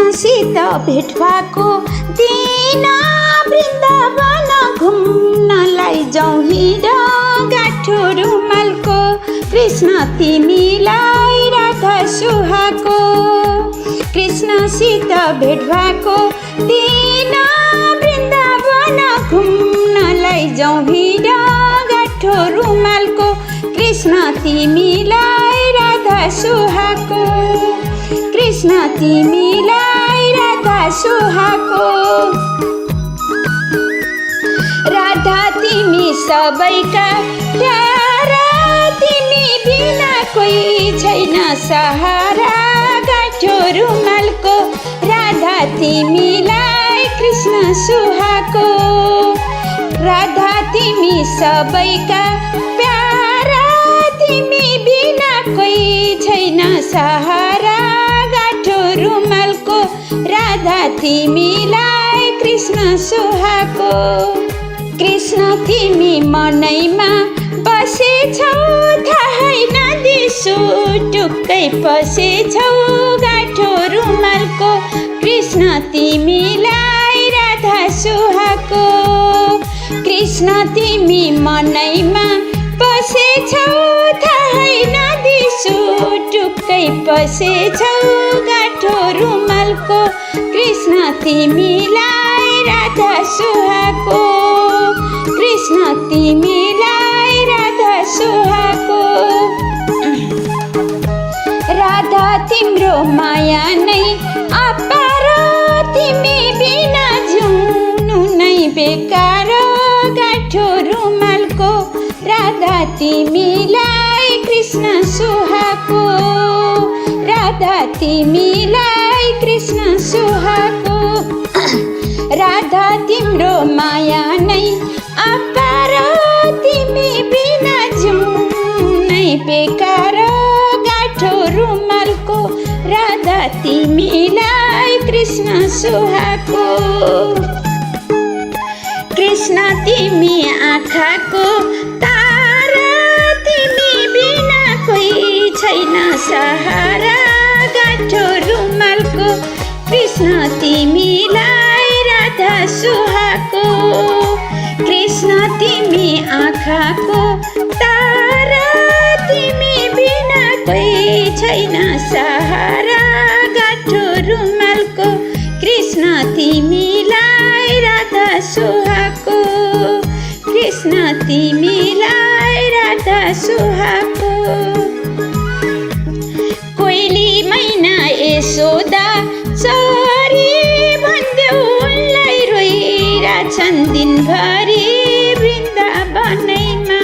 कृष्णसित भेट भएको दिन वृन्दावन घुम्नलाई जाउँ हिँड गाँठो रुमालको। कृष्ण तिमीलाई राधा सुहाएको। कृष्णसित भेट भएको दिन वृन्दावन घुम्नलाई जाउँ हिँड गाँठो रुमालको। कृष्ण तिमीलाई राधा सुहाएको। कृष्ण तिमीलाई राधा सुहाएको। राधा तिमी सबैका प्यारा, तिमी बिना कोही छैन सहारा गाँठो रुमालको। राधा तिमीलाई कृष्ण सुहाएको। राधा तिमी सबैका प्यारा, तिमी बिना कोही छैन सहारा गाँठो रुमालको। राधा तिमीलाई कृष्ण सुहाएको। कृष्ण तिमी मनैमा बसेछौ थाहै नदिसु टुक्कै पसेछौ गाँठो रुमालको। कृष्ण तिमीलाई राधा सुहाएको। कृष्ण तिमी मनैमा बसेछौ थाहै नदिसु टुक्कै पसेछौ गाँठो रुमालको। कृष्ण तिमीलाई राधा सुहाएको। कृष्ण तिमीलाई राधा सुहाएको। राधा तिम्रो माया नै अपार, तिमी बिना जिउनु नै बेकार गाँठो रुमालको। राधा तिमीलाई कृष्ण सुहाएको। राधा तिमीलाई कृष्ण सुहाएको। राधा तिम्रो माया नै अपार, तिमी बिना जिउनु नै बेकार गाँठो रुमालको। राधा तिमीलाई कृष्ण सुहाएको। कृष्ण तिमी आँखाको तारा, तिमी बिना कोही छैन सहारा गाँठो रुमालको। कृष्ण तिमीलाई राधा सुहाएको। कृष्ण तिमी आँखाको तारा, तिमी बिना कोही छैन सहारा गाँठो रुमालको। कृष्ण तिमीलाई राधा सुहाएको। कृष्ण तिमीलाई राधा सुहाएको। कोइली मैना यशोदा चरी भन्देऊ उनलाई रोइरहेछन् दिनभरि वृन्दावनैमा।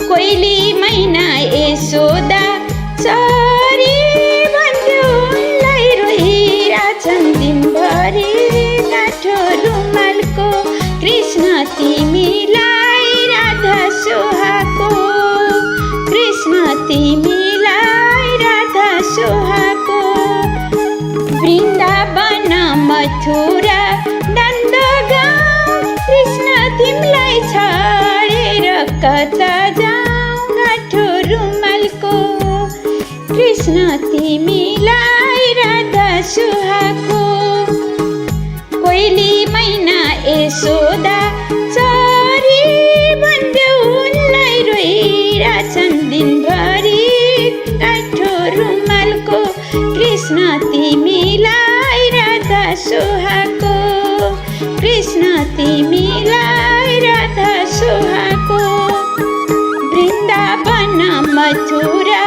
कोइली मैना यशोदा चरी भन्देऊ उनलाई रोइरहेछन् दिनभरि गाँठो रुमालको। कृष्ण तिमीलाई राधा सुहाएको। कृष्ण तिमीलाई राधा सुहाएको। वृन्दावन मथुरा नन्दगाउँ, कृष्ण तिमीलाई छाडेर कता जाउँ गाँठो रुमालको। कृष्ण तिमीलाई राधा सुहाएको। कोइली मैना यशोदा चरी भन्देऊ उनलाई रोइरहेछन् दिनभरि गाँठो रुमालको। कृष्ण तिमीलाई राधा सुहाएको। कृष्ण तिमीलाई राधा सुहाएको। वृन्दावन मथुरा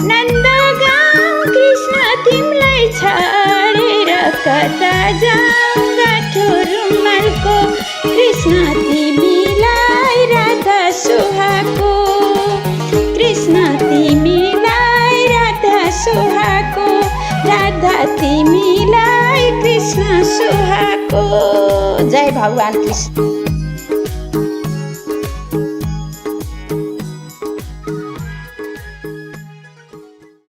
नन्दगाउँ, कृष्ण तिमीलाई छाडेर कता जाउँ गाँठो रुमालको। कृष्ण तिमीलाई राधा सुहाएको। कृष्ण तिमीलाई राधा सुहाएको। राधा तिमीलाई कृष्ण सुहाएको। जय भगवान कृष्ण।